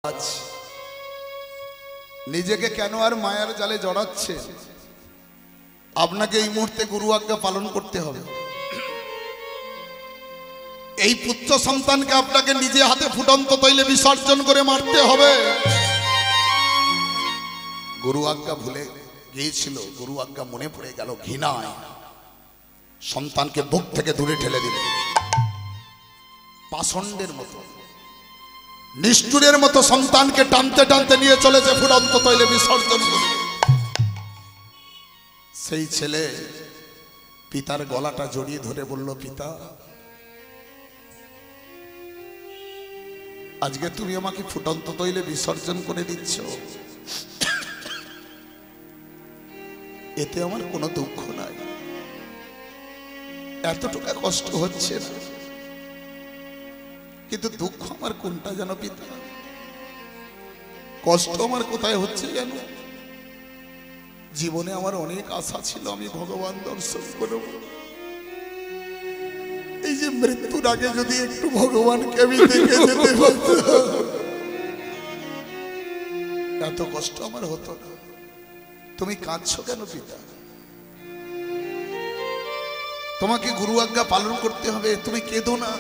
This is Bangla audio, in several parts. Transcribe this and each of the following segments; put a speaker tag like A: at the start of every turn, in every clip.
A: আজ নিজেকে কেন আর মায়ার জালে জড়াচ্ছে? আপনাকে এই মুহূর্তে গুরু আজ্ঞা পালন করতে হবে। এই পুত্র সন্তানকে আপনাকে নিজে হাতে ফুটন্ত তৈলে বিসর্জন করে মারতে হবে। গুরু আজ্ঞা ভুলে গিয়েছিল, গুরু আজ্ঞা মনে পড়ে গেল, ঘৃণায় সন্তানকে বুক থেকে দূরে ঠেলে দিল। পাষণ্ডের মতো, নিষ্ঠুরের মতো সন্তানকে টানতে টানতে নিয়ে চলেছে ফুটন্ত তৈলে বিসর্জন করে। সেই ছেলে পিতার গলাটা জড়িয়ে ধরে বলল, পিতা, আজকে তুমি আমাকে ফুটন্ত তৈলে বিসর্জন করে দিচ্ছ, এতে আমার কোনো দুঃখ নাই, এতটুকু কষ্ট হচ্ছে না, কিন্তু দুঃখ আমার কোনটা জানো পিতা? কষ্ট আমার কোথায় হচ্ছে জানো? জীবনে আমার অনেক আশা ছিল, আমি ভগবান দর্শন করব। এই যে মৃত্যুর আগে যদি একটু ভগবানকে আমি দেখে যেতে পারতাম, এত কষ্ট আমার হতো না। তুমি কাঁদছো কেন পিতা? তোমাকে গুরু আজ্ঞা পালন করতে হবে, তুমি কেঁদো না।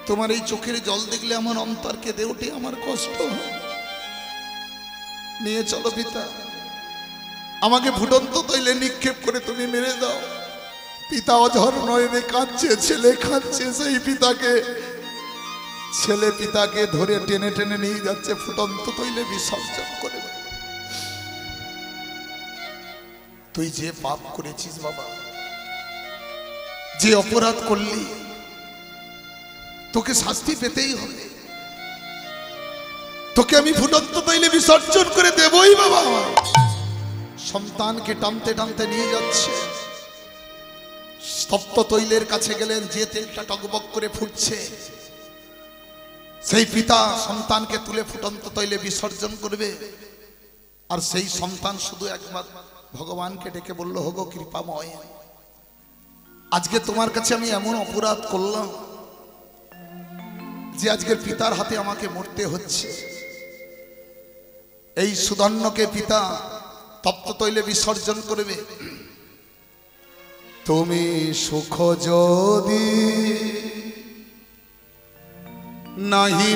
A: তোমার এই চোখের জল দেখলে আমার অন্তর কেঁদে ওঠে, আমার কষ্ট হয়। নিয়ে চলো পিতা, আমাকে ফুটন্ত তৈলে নিক্ষেপ করে তুমি মেরে দাও। পিতা অঝর নয়নে কাঁদছে, ছেলে কাঁদছে, সেই পিতাকে, ছেলে পিতাকে ধরে টেনে টেনে নিয়ে যাচ্ছে ফুটন্ত তৈলে বিসর্জন করে। তুই যে পাপ করেছিস বাবা, যে অপরাধ করলি, তোকে শাস্তি পেতেই হবে। তোকে আমি ফুটন্ত তৈলে বিসর্জন করে দেবই বাবা। সন্তানকে টানতে টানতে নিয়ে যাচ্ছে। তপ্ত তৈলের কাছে গেলেন, যে তেলটা টকবক করে ফুটছে, সেই পিতা সন্তানকে তুলে ফুটন্ত তৈলে বিসর্জন করবে। আর সেই সন্তান শুধু একবার ভগবানকে ডেকে বলল, হোগো কৃপাময়, আজকে তোমার কাছে আমি এমন অপরাধ করলাম যে আজকের পিতার হাতে আমাকে মরতে হচ্ছে। এই সুধন্যকে পিতা তপ্ত তৈলে বিসর্জন করবে। তুমি সুখ যদি নাহি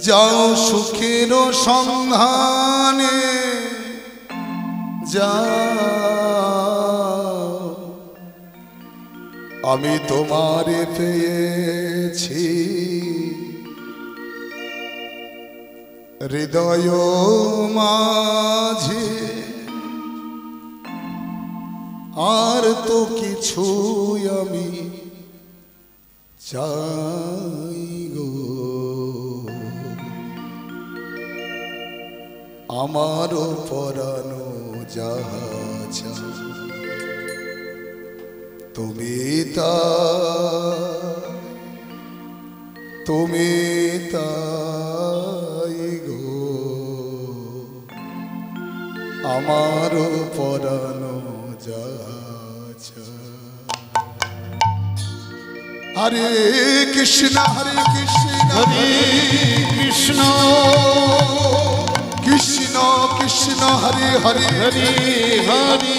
A: যাও সুখের সন্ধানে, যাও আমি তোমারে পেয়েছি, হৃদয় মাঝে আর তো কিছু আমি চাই গো, আমার পরানো যাহা চাই তুমি তাই গো, আমার পরানো যাহা চাই। হরে কৃষ্ণ হরে কৃষ্ণ
B: হরে কৃষ্ণ
A: কৃষ্ণ কৃষ্ণ হরে হরে
B: হরে হরে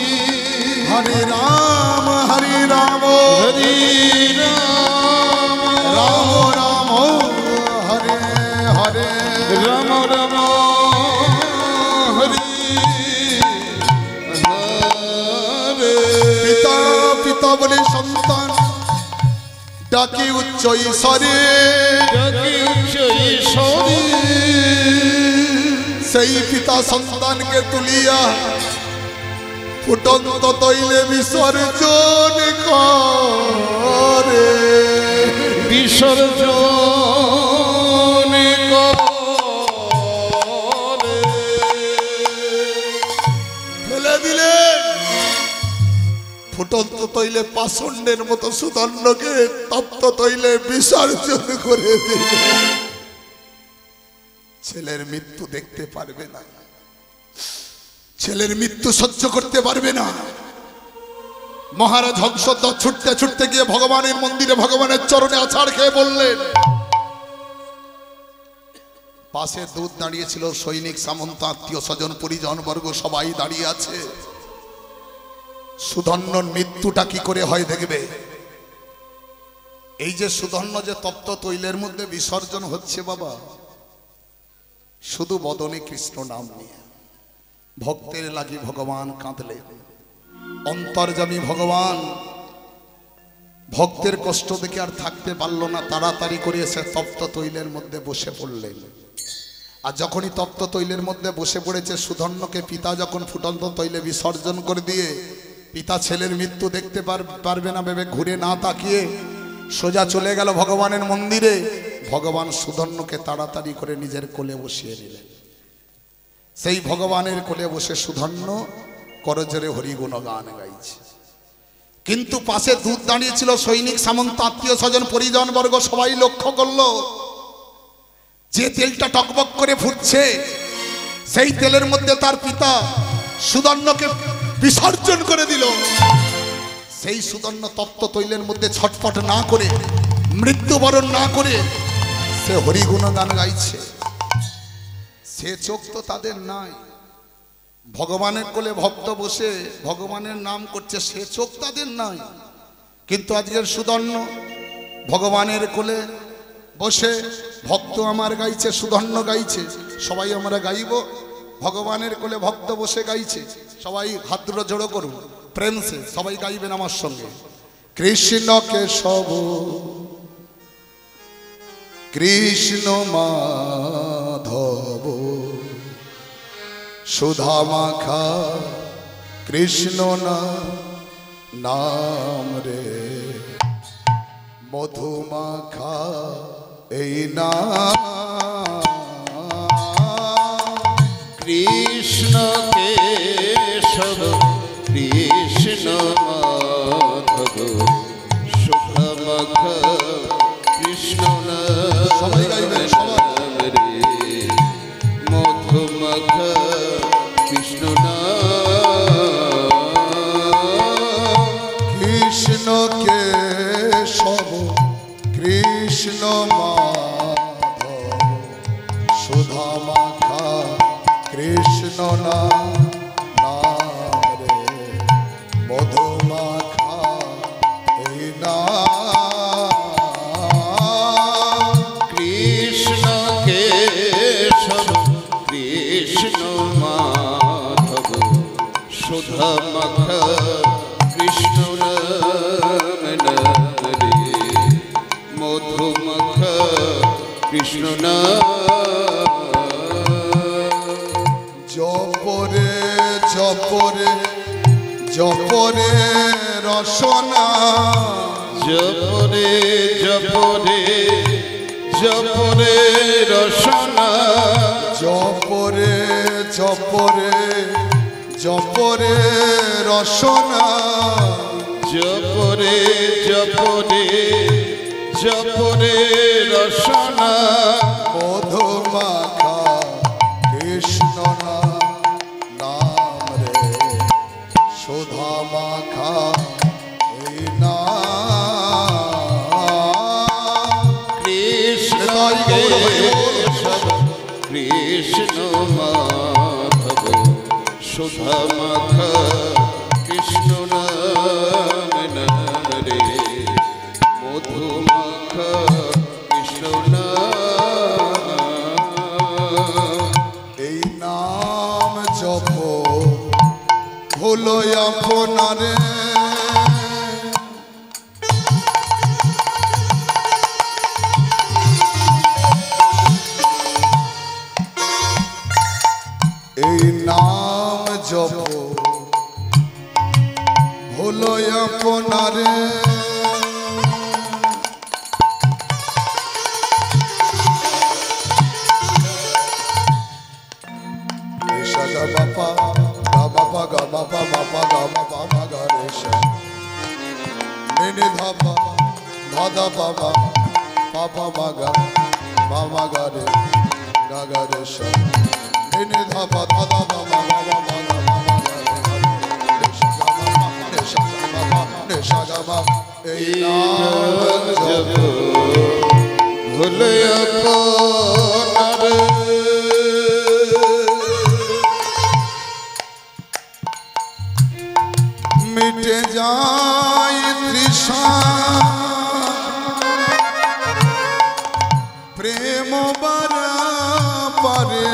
A: হরে রাম
B: হরে রাম
A: রাম রাম হরে হরে
B: রাম রাম হরে হরে।
A: পিতা পিতা বলে সন্তান ডাকে উচ্চ ঈশ্বরে,
B: ডাকে উচ্চ ঈশ্বরে।
A: সেই পিতা সন্তানকে তুলিয়া ফুটন্ত তৈলে বিসর্জন করে,
B: বিসর্জন করে
A: ফেলে দিলেন। ফুটন্ত তৈলে পাষণ্ডের মতো সুধন্যকে তপ্ত তৈলে বিসর্জন করে দিলেন। ছেলের মৃত্যু দেখতে পারবে না, ছেলের মৃত্যু সহ্য করতে পারবে না। মহারাজ হংসধ্বজ ছুটতে ছুটতে গিয়ে ভগবানের মন্দিরে ভগবানের চরণে আছাড় খেয়ে বললেন। পাশে দুধ দাঁড়িয়েছিল, সৈনিক সামন্ত আত্মীয় স্বজন পরিজন বর্গ সবাই দাঁড়িয়ে আছে। সুধন্যর মৃত্যুটা কি করে হয় দেখবে। এই যে সুধন্য যে তপ্ত তৈলের মধ্যে বিসর্জন হচ্ছে বাবা, শুধু বদনে কৃষ্ণ নাম নিয়ে ভক্তের লাগি ভগবান কাঁদলেন। অন্তর্যামী ভগবান ভক্তের কষ্ট দেখে আর থাকতে পারল না, তাড়াতাড়ি করে এসে তপ্ত তৈলের মধ্যে বসে পড়লেন। আর যখনই তপ্ত তৈলের মধ্যে বসে পড়েছে, সুধন্যকে পিতা যখন ফুটন্ত তৈলে বিসর্জন করে দিয়ে পিতা ছেলের মৃত্যু দেখতে পারবে না ভেবে ঘুরে না তাকিয়ে সোজা চলে গেল ভগবানের মন্দিরে। ভগবান সুধন্যকে তাড়াতাড়ি করে নিজের কোলে বসিয়ে নিলেন। সেই ভগবানের কোলে বসে সুধন্য করজোরে হরিগুণ গান গাইছে। কিন্তু পাশে দুধ দাঁড়িয়েছিল, সৈনিক সামন্ত আত্মীয় স্বজন পরিজন বর্গ সবাই লক্ষ্য করলো যে তেলটা টকবক করে ফুটছে, সেই তেলের মধ্যে তার পিতা সুধন্যকে বিসর্জন করে দিল। সেই সুধন্য তপ্ত তৈলের মধ্যে ছটফট না করে, মৃত্যুবরণ না করে সে হরিগুণ গান গাইছে। সে চোখ তো তাদের নাই, ভগবানের কোলে ভক্ত বসে ভগবানের নাম করছে, সে চোখ তাদের নাই। কিন্তু আজকের সুধন্য ভগবানের কোলে বসে ভক্ত আমার গাইছে, সুধন্য গাইছে, সবাই আমরা গাইব। ভগবানের কোলে ভক্ত বসে গাইছে, সবাই হাত দুটো জড়ো করুন প্রেম সে, সবাই গাইবেন আমার সঙ্গে। কৃষ্ণ কেশব কৃষ্ণ মাধব সুধা মাখা কৃষ্ণ নাম রে, মধু মাখা এই নাম।
B: কৃষ্ণ কেশব কৃষ্ণ মাধব সুধা মাখা কৃষ্ণ
A: সবাই গাইবেন, সবাই।
B: রে, মধু মাখা কৃষ্ণ
A: কৃষ্ণ কেশব কৃষ্ণ মাধব সুধা মাখা কৃষ্ণ নাম রে, মধু মাখা এই নাম।
B: কৃষ্ণ কেশব কৃষ্ণ মাধব সুধা মাখা কৃষ্ণ রে, মধু মাখা কৃষ্ণ
A: জপরে জপরে জপরে রসনা,
B: জপরে জপরে জপরে রসনা,
A: জপরে জপরে জপরে রসনা,
B: জপরে জপরে জপরে রসনা,
A: মধু মাখা কৃষ্ণ নাম রে, সুধা মাখা এই নাম।
B: কৃষ্ণ কেশব কৃষ্ণ মাধব সুধা মাখা কৃষ্ণ নাম রে, মধু মাখা কৃষ্ণ
A: এই নাম জপ হলো আপনারে, এই নাম জপ হলো আপনারে। Ga ba pa ga ba pa ga ba pa ma pa ga ma pa ma ga re sha, ni ni dha pa dha da pa ma pa pa ma ga ga re sha, ni ni dha pa dha da pa ma ma ga ma ga re sha, ga ma pa re sha ga ma pa সাগামা এই নাম জপ
B: ভুলে আপনার
A: মিটে যায় তৃষা প্রেম পারে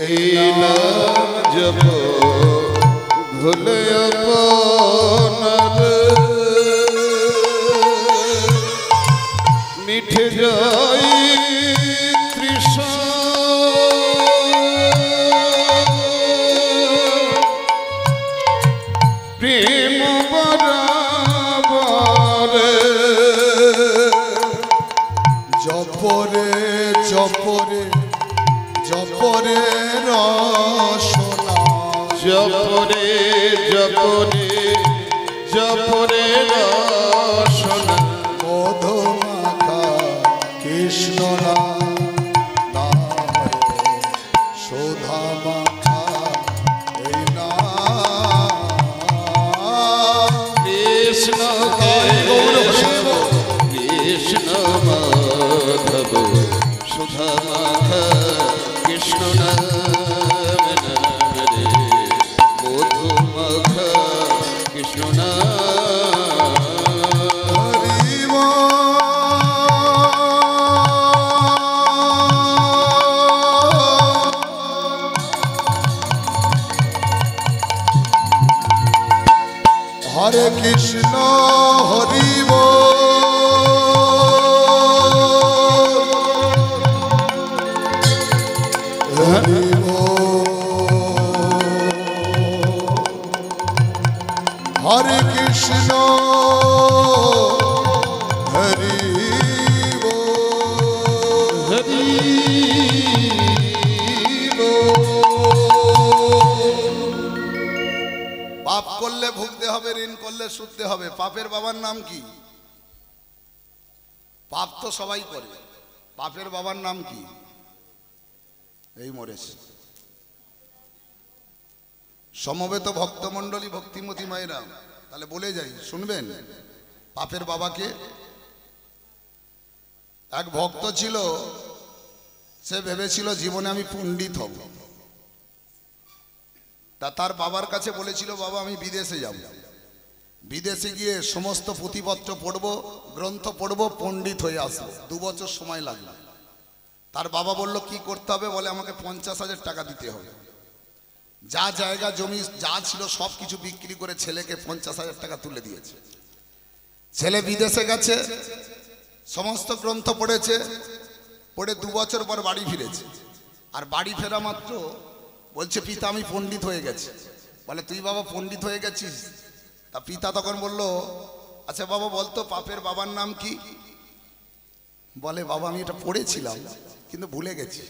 B: এই নাম জপ ভুলে আপনার মিঠে যায় তৃষা প্রেম বরাবরে
A: জপরে জপরে জপরে রসনা
B: জপরে জপরে জপরে রসনা
A: মধু মাখা কৃষ্ণ নাম সুধা মাখা এই নাম
B: কৃষ্ণ কেশব কৃষ্ণ মাধব সুধা মাখা কৃষ্ণ নাম নাম রে মধু মাখা কৃষ্ণ নাম
A: হরিব হরে কৃষ্ণ হরিব হরিব হরে কৃষ্ণ হরিব
B: হরি
A: পাপ করলে ভুগতে হবে, ঋণ করলে শুধতে হবে। পাপের বাবার নাম কি? পাপ তো সবাই করে, পাপের বাবার নাম কি? এই মরেছে। সমবেত ভক্তমণ্ডলী ভক্তিমতী মায়েরা, তাহলে বলে যাই, শুনবেন। পাপের বাবাকে, এক ভক্ত ছিল, সে ভেবেছিল জীবনে আমি পণ্ডিত হব। তা তার বাবার কাছে বলেছিল, বাবা আমি বিদেশে যাব, বিদেশে গিয়ে সমস্ত পুঁথিপত্র পড়ব, গ্রন্থ পড়ব, পণ্ডিত হয়ে আসবো, 2 বছর সময় লাগবে। তার বাবা বলল কি করতে হবে? বলে আমাকে 50,000 টাকা দিতে হবে। যা জায়গা জমি যা ছিল সব কিছু বিক্রি করে ছেলেকে 50,000 টাকা তুলে দিয়েছে। ছেলে বিদেশে গেছে, সমস্ত গ্রন্থ পড়েছে, পড়ে 2 বছর পর বাড়ি ফিরেছে। আর বাড়ি ফেরা মাত্র বলছে, পিতা আমি পণ্ডিত হয়ে গেছি। বলে তুই বাবা পণ্ডিত হয়ে গেছিস? তা পিতা তখন বলল, আচ্ছা বাবা বলতো পাপের বাবার নাম কি? বলে বাবা আমি এটা পড়েছিলাম কিন্তু ভুলে গেছি,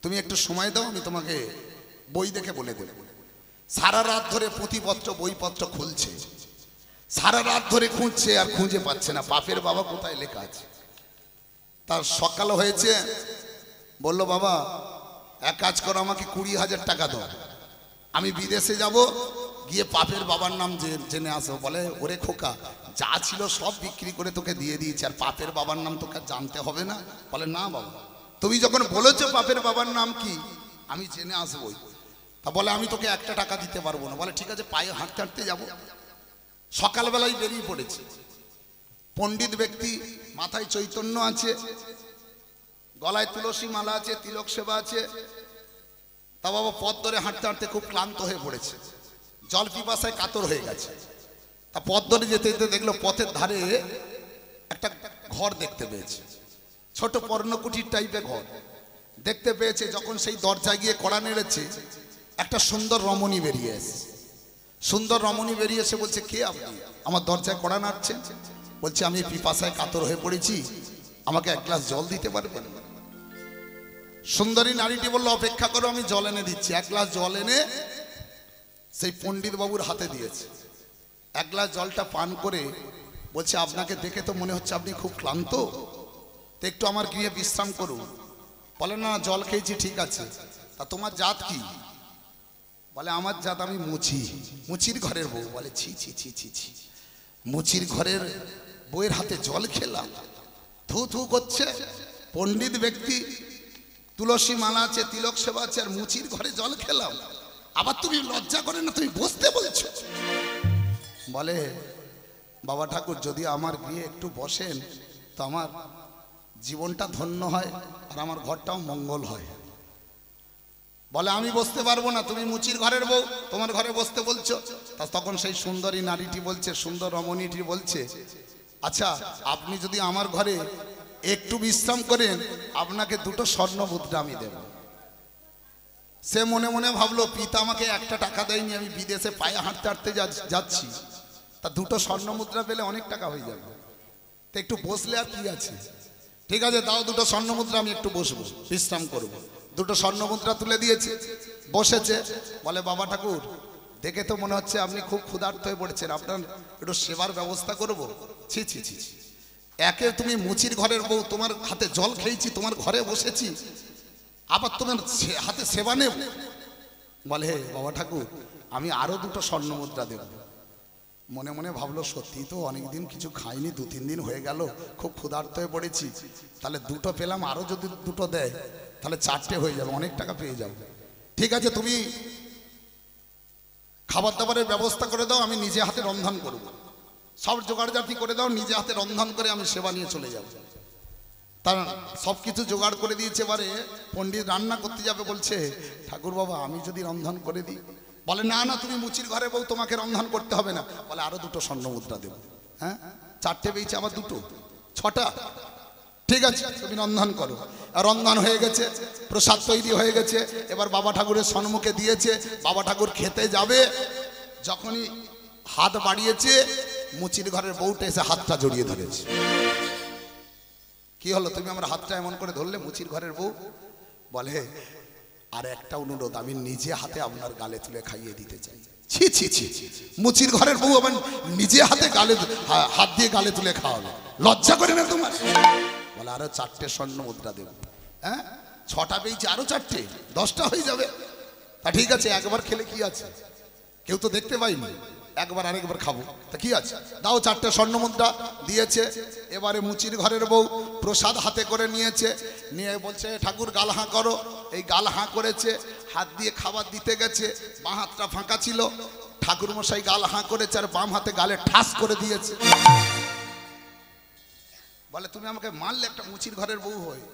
A: তুমি একটু সময় দাও, আমি তোমাকে বই দেখে বলে দেব। সারা রাত ধরে পুঁথিপত্র বইপত্র খুলছে, সারা রাত ধরে খুঁজছে আর খুঁজে পাচ্ছে না পাপের বাবা কোথায় লেখা আছে। তার সকাল হয়েছে, বলল বাবা এক কাজ করো, আমাকে 20,000 টাকা দাও, আমি বিদেশে যাব, গিয়ে পাপের বাবার নাম জেনে আসো। বলে ওরে খোকা, যা ছিল সব বিক্রি করে তোকে দিয়ে দিয়েছি, আর পাপের বাবার নাম তোকে জানতে হবে না? বলে না বাবা, তুমি যখন বলেছো পাপের বাবার নাম কি, আমি জেনে আসবো। তা বলে আমি তোকে 1 টাকা দিতে পারবো না। বলে ঠিক আছে, পায়ে হাঁটতে হাঁটতে যাবো। সকালবেলায় বেরিয়ে পড়েছে। পণ্ডিত ব্যক্তি, মাথায় চৈতন্য আছে, গলায় তুলসী মালা আছে, তিলক সেবা আছে। তা বাবা পথ ধরে হাঁটতে হাঁটতে খুব ক্লান্ত হয়ে পড়েছে, জল পিপাসায় কাতর হয়ে গেছে। তা পথ ধরে যেতে যেতে দেখলো পথের ধারে একটা ঘর দেখতে পেয়েছে, ছোট পর্ণকুটির টাইপের ঘর দেখতে পেয়েছে। যখন সেই দরজায় গিয়ে কড়া নেড়েছে, একটা সুন্দর রমণী বেরিয়ে এসে, সুন্দর রমণী বেরিয়ে এসে বলছে, কে আপনি, আমার দরজায় কড়া নাড়ছেন? বলছে আমি পিপাসায় কাতর হয়ে পড়েছি, আমাকে 1 গ্লাস জল দিতে পারবেন? সুন্দরী নারীটি বলল, অপেক্ষা করো, আমি জল এনে দিচ্ছি। 1 গ্লাস জল এনে সেই পণ্ডিত বাবুর হাতে দিয়েছে। 1 গ্লাস জলটা পান করে বলছে, আপনাকে দেখে তো মনে হচ্ছে আপনি খুব ক্লান্ত, তো একটু আমার গৃহে বিশ্রাম করুন। বলে না, জল খেয়েছি ঠিক আছে, তা তোমার জাত কি? বলে আমার জাত আমি মুচি, মুচির ঘরের বউ। বলে ছি ছি ছি ছি ছি, মুচির ঘরের বউয়ের হাতে জল খেলাম, থু থু করছে। পণ্ডিত ব্যক্তি, তুলসী মালা আছে, তিলক সেবা আছে, আর মুচির ঘরে জল খেলাম। আবার তুমি লজ্জা করে না, তুমি বসতে বলছো? বলে বাবা ঠাকুর, যদি আমার গিয়ে একটু বসেন তো আমার জীবনটা ধন্য হয় আর আমার ঘরটাও মঙ্গল হয়। বলে আমি বসতে পারবো না, তুমি মুচির ঘরের বউ, তোমার ঘরে বসতে বলছো। তখন সেই সুন্দরী নারীটি বলছে, সুন্দর রমণীটি বলছে, আচ্ছা আপনি যদি আমার ঘরে একটু বিশ্রাম করেন, আপনাকে 2টো স্বর্ণ মুদ্রা আমি দেব। সে মনে মনে ভাবলো, পিতা আমাকে 1টা টাকা দেয়নি, আমি বিদেশে পায়ে হাঁটতে হাঁটতে যাচ্ছি, তা 2টো স্বর্ণ মুদ্রা পেলে অনেক টাকা হয়ে যাবে, তো একটু বসলে আর কি আছে। ঠিক আছে, দাও 2টো স্বর্ণ মুদ্রা, আমি একটু বসবো, বিশ্রাম করব। 2টো স্বর্ণ মুদ্রা তুলে দিয়েছে, বসেছে। বলে বাবা ঠাকুর, দেখে তো মনে হচ্ছে আপনি খুব ক্ষুধার্ত হয়ে পড়েছেন, আপনার একটু সেবার ব্যবস্থা করব। ছি ছি ছি, একে তুমি মুচির ঘরের বউ, তোমার হাতে জল খেয়েছি, তোমার ঘরে বসেছি, আবার তোমার হাতে সেবা নেব? বলে হে বাবা ঠাকুর, আমি আরো 2টো স্বর্ণ মুদ্রা দেব। মনে মনে ভাবলো, সত্যি তো অনেকদিন কিছু খাইনি, 2-3 দিন হয়ে গেল, খুব ক্ষুধার্ত হয়ে পড়েছি, তাহলে 2টো পেলাম, আরো যদি 2টো দেয় তাহলে 4টে হয়ে যাবে, অনেক টাকা পেয়ে যাবো। ঠিক আছে, তুমি খাবার দাবারের ব্যবস্থা করে দাও, আমি নিজে হাতে রন্ধন করব, সব জোগাড় জাতি করে দাও, নিজে হাতে রন্ধন করে আমি সেবা নিয়ে চলে যাব। তার সব কিছু জোগাড় করে দিয়েছে। এবারে পণ্ডিত রান্না করতে যাবে, বলছে ঠাকুর বাবা আমি যদি রন্ধন করে দিই? বলে না না, তুমি মুচির ঘরে বউ, তোমাকে রন্ধন করতে হবে না। বলে আরো 2টো স্বর্ণ মুদ্রা দেব। হ্যাঁ, 4টে পেয়েছে, আবার 2টো, 6টা। ঠিক আছে, তুমি রন্ধন করো। আর রন্ধন হয়ে গেছে, প্রসাদ তৈরি হয়ে গেছে, এবার বাবা ঠাকুরের সম্মুখে দিয়েছে। বাবা ঠাকুর খেতে যাবে, যখনই হাত বাড়িয়েছে, মুচির ঘরের বউটা এসে হাতটা জড়িয়ে ধরেছে। কি হলো, তুমি আমার হাতটা এমন করে ধরলে? মুচির ঘরের বউ বলে আর একটা অনুরোধ, আমি নিজে হাতে আপনার গালে তুলে খাইয়ে দিতে চাই। ছি ছি ছি, মুচির ঘরের বউ আবার নিজে হাতে গালে হাত দিয়ে গালে তুলে খাওয়াবে, লজ্জা করে না তোমার? বলে আরো 4টে স্বর্ণ মুদ্রা দেব। হ্যাঁ, 6টা পেয়েছি, আরো 4টে, 10টা হয়ে যাবে। তা ঠিক আছে, একবার খেলে কি আছে, কেউ তো দেখতে পাইনি, একবার আরেকবার খাবো, তা কি আছে, দাও 4টে স্বর্ণ মুদ্রা দিয়েছে। এবারে মুচির ঘরের বউ প্রসাদ হাতে করে নিয়েছে, নিয়ে বলছে ঠাকুর গাল হাঁ করো। এই গাল হাঁ করেছে, হাত দিয়ে খাবার দিতে গেছে, বাঁ হাতটা ফাঁকা ছিল, ঠাকুর মশাই গাল হাঁ করেছে আর বাম হাতে গালে ঠাস করে দিয়েছে। বলে তুমি আমাকে মারলে একটা মুচির ঘরের বউ হয়ে?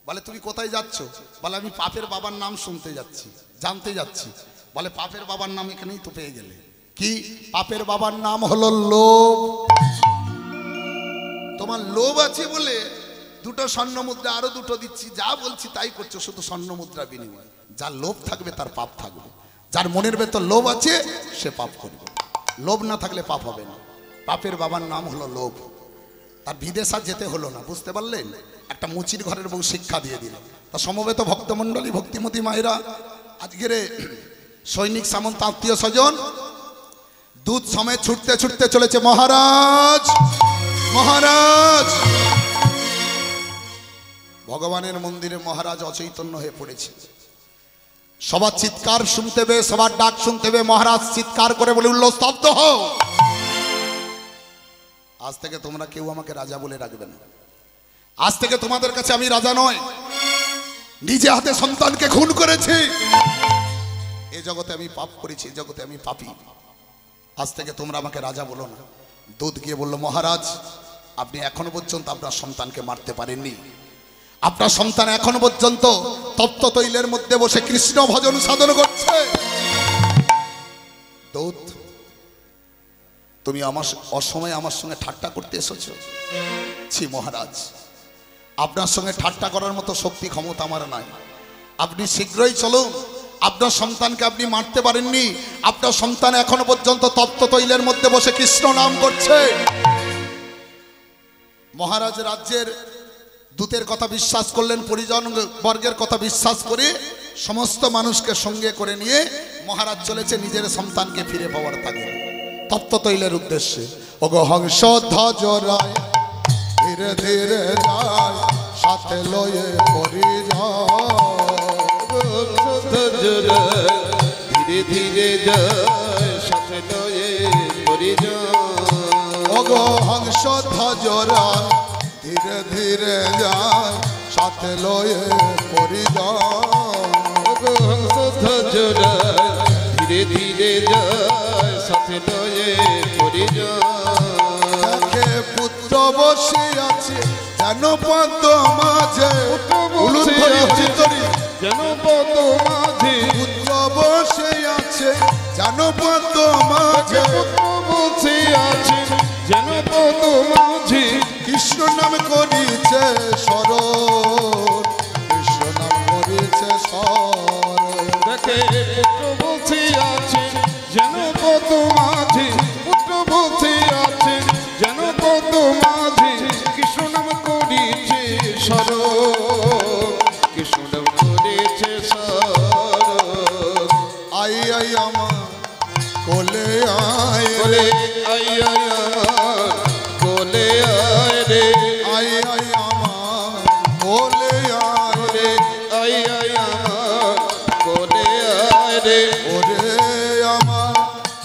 A: বলে তুমি কোথায় যাচ্ছ? বলে আমি পাপের বাবার নাম শুনতে যাচ্ছি, জানতে যাচ্ছি। বলে পাপের বাবার নাম এখানেই তো পেয়ে গেলে। কি পাপের বাবার নাম? হলো লোভ। তোমার লোভ আছে বলে 2টো স্বর্ণ মুদ্রা আরো 2টো দিচ্ছি, যা বলছি তাই করছো, শুধু স্বর্ণ মুদ্রা বিনিময়। যার লোভ থাকবে তার পাপ থাকবে, যার মনের ভেতর লোভ আছে সে পাপ করবে, লোভ না থাকলে পাপ হবে না। পাপের বাবার নাম হলো লোভ। তার বিদেশ আর যেতে হলো না, বুঝতে পারলেন? একটা মুচির ঘরের বউ শিক্ষা দিয়ে দিল। তা সমবেত ভক্তমণ্ডলী, ভক্তিমতী মায়েরা, আজকের সৈনিক সামন্ত আত্মীয় স্বজন দুধ সময় ছুটতে ছুটতে চলেছে। মহারাজ মহারাজ, ভগবানের মন্দিরে মহারাজ অচৈতন্য হয়ে পড়েছে। সবার চিৎকার শুনতে পেয়ে, সবার ডাক শুনতে পেয়ে মহারাজ চিৎকার করে বলে উঠল, স্তব্ধ হও। আজ থেকে তোমরা কেউ আমাকে রাজা বলে রাখবে না। আজ থেকে তোমাদের কাছে আমি রাজা নয়, নিজে হাতে সন্তানকে খুন করেছি। এই জগতে আমি পাপ করেছি, এই জগতে আমি পাপী। আজ থেকে তোমরা আমাকে রাজা বলো না। দুধ গিয়ে বলল, মহারাজ আপনি এখনো পর্যন্ত আপনার সন্তানকে মারতে পারেননি। আপনার সন্তান এখনো পর্যন্ত তপ্ত তৈলের মধ্যে বসে কৃষ্ণ ভজন সাধন করছে। দুধ, তুমি আমার অসময়ে আমার সঙ্গে ঠাট্টা করতে এসেছো? ছি মহারাজ, আপনার সঙ্গে ঠাট্টা করার মতো শক্তি ক্ষমতা আমার নাই। আপনি শীঘ্রই চলুন। আপনার সন্তানকে আপনি মারতে পারেননি। আপনার সন্তান এখনো পর্যন্ত তপ্ত তৈলের মধ্যে বসে কৃষ্ণ নাম করছে। মহারাজ রাজ্যের দূতের কথা বিশ্বাস করলেন, পরিজন বর্গের কথা বিশ্বাস করে সমস্ত মানুষকে সঙ্গে করে নিয়ে মহারাজ চলেছে নিজের সন্তানকে ফিরে পাওয়ার তাগিদে, তপ্ত তৈলের উদ্দেশ্যে। ওগো হংস ধ্বজ রায় ধীরে ধীরে যায়, সাথে লয়ে পরিযায়।
B: ধীরে ধীরে ধীরে যায় সাথে লয়ে পরিজন।
A: ওগো হংস ধ্বজরা ধীরে ধীরে যায় সাথে লয়ে পরিজন।
B: ওগো হংস ধ্বজরা ধীরে ধীরে যায় সাথে লয়ে পরিজন।
A: দেখে পুত্র বসে আছে যেন পদ্ম মাঝে,
B: যেন পদ্ম মাঝে
A: পুত্র বসে আছে যেন পদ্ম মাঝে,
B: বসে আছে যেন পদ্ম মাঝে।
A: কৃষ্ণ নাম করিছে স্মরণ, কৃষ্ণ নাম করিছে স্মরণ।
B: দেখে পুত্র বসে আছে যেন পদ্ম মাঝে, পুত্র বসে আছে যেন পদ্ম মাঝে। কৃষ্ণ নাম করিছে স্মরণ, কৃষ্ণ নাম করিছে স্মরণ।
A: আই আই আমার কোলে আয়
B: কোলে আই আই আমার কোলে আয় রে,
A: আই আই আমার কোলে আয়
B: রে আই আই আমার কোলে আয় রে।
A: ওরে আমার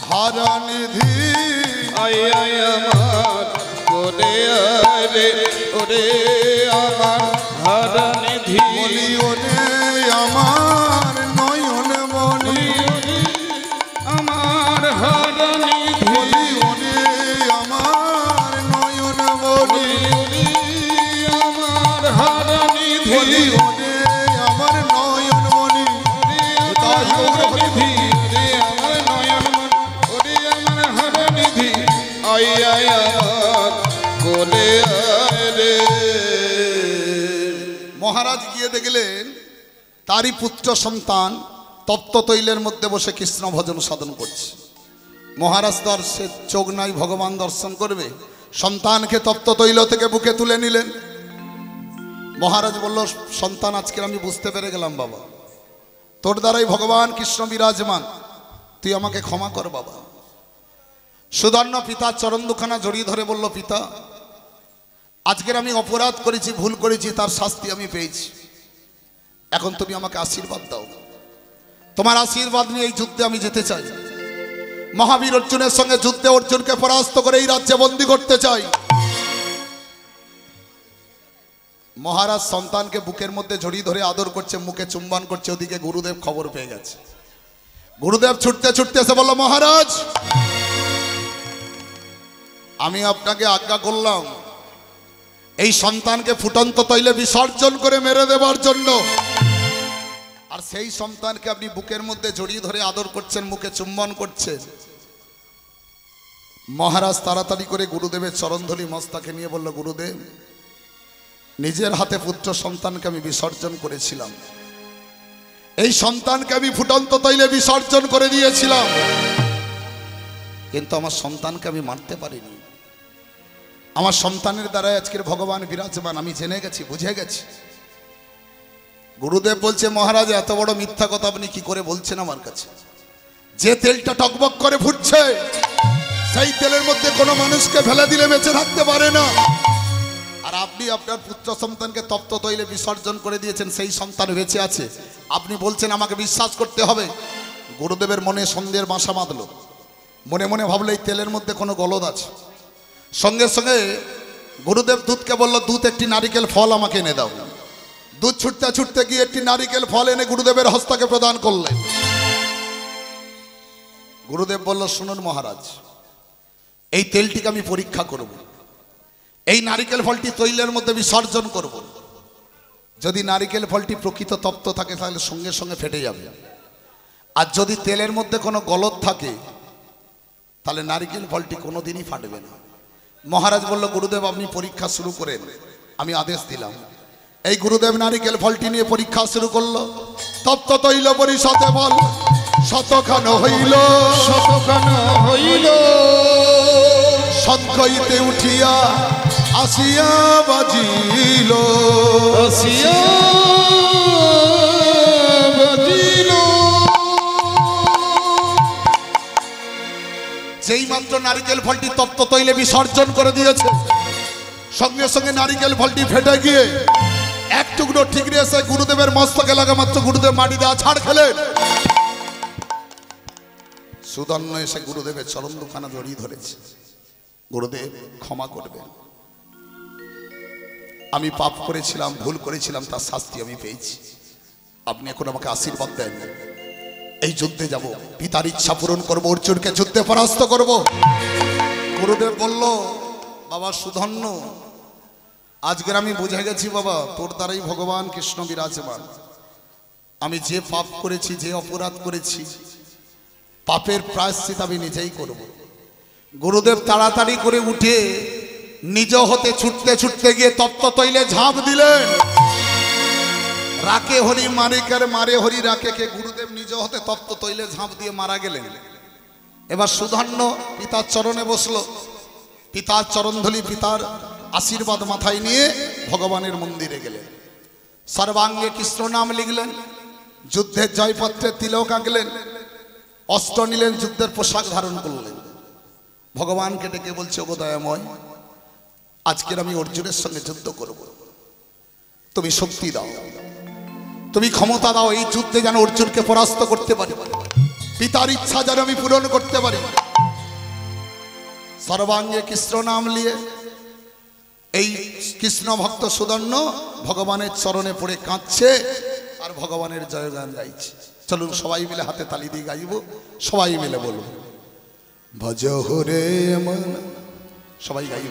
A: হারানিধি,
B: আই আই আমার কোলে আয় রে, ওরে আমার হারানিধি।
A: বলি ওরে আমার নয়ন মণি,
B: আমার হারানিধি।
A: বলি ওরে আমার নয়ন মণি,
B: আমার হারানিধি।
A: বলি ওরে আমার নয়ন মণি। তাই
B: হারানিধি রে আমার নয়নমন, ওরে আমার হারানিধি। আই আই আমার কোলে আয় রে।
A: মহারাজ গিয়ে দেখলেন তারই পুত্র সন্তান তপ্ত তৈলের মধ্যে বসে কৃষ্ণ ভজন সাধন করছে। মহারাজ তো আর সে চোখ নাই ভগবান দর্শন করবে, সন্তানকে তপ্ত তৈল থেকে বুকে তুলে নিলেন। মহারাজ বলল, সন্তান আজকে আমি বুঝতে পেরে গেলাম বাবা, তোর দ্বারাই ভগবান কৃষ্ণ বিরাজমান, তুই আমাকে ক্ষমা কর বাবা। সুদর্ণ পিতার চরণ দুখানা জড়িয়ে ধরে বলল, পিতা আজকের আমি অপরাধ করেছি, ভুল করেছি, তার শাস্তি আমি পেয়েছি, এখন তুমি আমাকে আশীর্বাদ দাও। তোমার আশীর্বাদ নিয়ে এই যুদ্ধে আমি যেতে চাই। মহাবীর অর্জুনের সঙ্গে যুদ্ধে অর্জুনকে পরাস্ত করে এই রাজ্যে বন্দী করতে চাই। মহারাজ সন্তানকে বুকের মধ্যে জড়িয়ে ধরে আদর করছে, মুখে চুম্বন করছে। ওদিকে গুরুদেব খবর পেয়ে গেছে। গুরুদেব ছুটতে ছুটতে এসে বলল, মহারাজ আমি আপনাকে আজ্ঞা করলাম এই সন্তানকে ফুটন্ত তৈলে বিসর্জন করে মেরে দেবার জন্য, আর সেই সন্তানকে আপনি বুকের মধ্যে জড়িয়ে ধরে আদর করছেন, মুখে চুম্বন করছেন। মহারাজ তাড়াতাড়ি করে গুরুদেবের চরণধলি মস্তকে নিয়ে বলল, গুরুদেব নিজের হাতে পুত্র সন্তানকে আমি বিসর্জন করেছিলাম, এই সন্তানকে আমি ফুটন্ত তৈলে বিসর্জন করে দিয়েছিলাম, কিন্তু আমার সন্তানকে আমি মারতে পারিনি। আমার সন্তানের দ্বারাই আজকের ভগবান বিরাজমান, আমি জেনে গেছি, বুঝে গেছি। গুরুদেব বলছে, মহারাজ এত বড় মিথ্যা কথা আপনি কি করে বলছেন আমার কাছে? যে তেলটা টকবক করে ফুটছে সেই তেলের মধ্যে কোনো মানুষকে ফেলে দিলে বেঁচে থাকতে পারে না, আর আপনি আপনার পুত্র সন্তানকে তপ্ত তৈলে বিসর্জন করে দিয়েছেন, সেই সন্তান বেঁচে আছে, আপনি বলছেন আমাকে বিশ্বাস করতে হবে। গুরুদেবের মনে সন্দেহের বাসা বাঁধল, মনে মনে ভাবলো এই তেলের মধ্যে কোনো গলদ আছে। সঙ্গে সঙ্গে গুরুদেব দূতকে বলল, দূত একটি নারিকেল ফল আমাকে এনে দাও। দুধ ছুটতে ছুটতে গিয়ে একটি নারিকেল ফল এনে গুরুদেবের হস্তকে প্রদান করলেন। গুরুদেব বলল, শুনুন মহারাজ, এই তেলটিকে আমি পরীক্ষা করব, এই নারিকেল ফলটি তৈলের মধ্যে বিসর্জন করব। যদি নারিকেল ফলটি প্রকৃত তপ্ত থাকে তাহলে সঙ্গে সঙ্গে ফেটে যাবে, আর যদি তেলের মধ্যে কোনো গলদ থাকে তাহলে নারিকেল ফলটি কোনোদিনই ফাটবে না। মহারাজ বলল, গুরুদেব আপনি পরীক্ষা শুরু করেন, আমি আদেশ দিলাম। এই গুরুদেব নারিকেল ফলটি নিয়ে পরীক্ষা শুরু করলো। তপ্ত তৈল পরিষদে বল শতখান হইল,
B: শতখান হইল,
A: শঙ্খ হইতে উঠিয়া আসিয়া বাজিল,
B: আসিয়া বাজিল।
A: যেই মাত্র নারিকেল ফলটি তপ্ত তৈলে বিসর্জন করে দিয়েছে, সঙ্গে সঙ্গে নারিকেল ফলটি ফেটে গিয়ে এক টুকরো ঠিকরে এসে গুরুদেবের মস্তকে লাগা মাত্র গুরুদেব মাটি দেওয়া ছাড় খেলেন। সুধন্য এসে গুরুদেবের চরণ দুখানা জড়িয়ে ধরেছে। গুরুদেব ক্ষমা করবেন, আমি পাপ করেছিলাম, ভুল করেছিলাম, তার শাস্তি আমি পেয়েছি। আপনি এখন আমাকে আশীর্বাদ দেন, এই যুদ্ধে যাব, পিতার ইচ্ছা পূরণ করবো, অর্জুনকে যুদ্ধে পরাস্ত করব। গুরুদেব বলল, বাবা সুধন্য, আজকের আমি বুঝে গেছি বাবা, তোর দ্বারাই ভগবান কৃষ্ণ বিরাজমান। আমি যে পাপ করেছি, যে অপরাধ করেছি, পাপের প্রায়শ্চিত আমি নিজেই করব। গুরুদেব তাড়াতাড়ি করে উঠে নিজ হতে ছুটতে ছুটতে গিয়ে তপ্ত তৈলে ঝাঁপ দিলেন। রাকে হরি মারে কার মারে হরি রাকে কে, গুরুদেব নিজ হতে তপ্ত তৈলে ঝাঁপ দিয়ে মারা গেলেন। এবার সুধন্য পিতার চরণে বসলো, পিতার চরণধলি, পিতার আশীর্বাদ মাথায় নিয়ে ভগবানের মন্দিরে গেলেন। সর্বাঙ্গে কৃষ্ণ নাম লিখলেন, যুদ্ধের জয়পত্রে তিলক আঁকলেন, অস্ত্র নিলেন, যুদ্ধের পোশাক ধারণ করলেন। ভগবানকে ডেকে বলছে, ওগো দয়াময়, আজকের আমি অর্জুনের সঙ্গে যুদ্ধ করব, তুমি শক্তি দাও, তুমি ক্ষমতা দাও, এই যুদ্ধে যেন অর্জুনকে পরাস্ত করতে পারি, পিতার ইচ্ছা যেন আমি পূরণ করতে পারি। সর্বাঙ্গে কৃষ্ণ নাম নিয়ে এই কৃষ্ণ ভক্ত সুধন্য ভগবানের চরণে পড়ে কাঁদছে আর ভগবানের জয়গান গাইছে। চলুন সবাই মিলে হাতে তালি দিয়ে গাইব, সবাই মিলে বলবো, ভজ হরে মন, সবাই গাইব।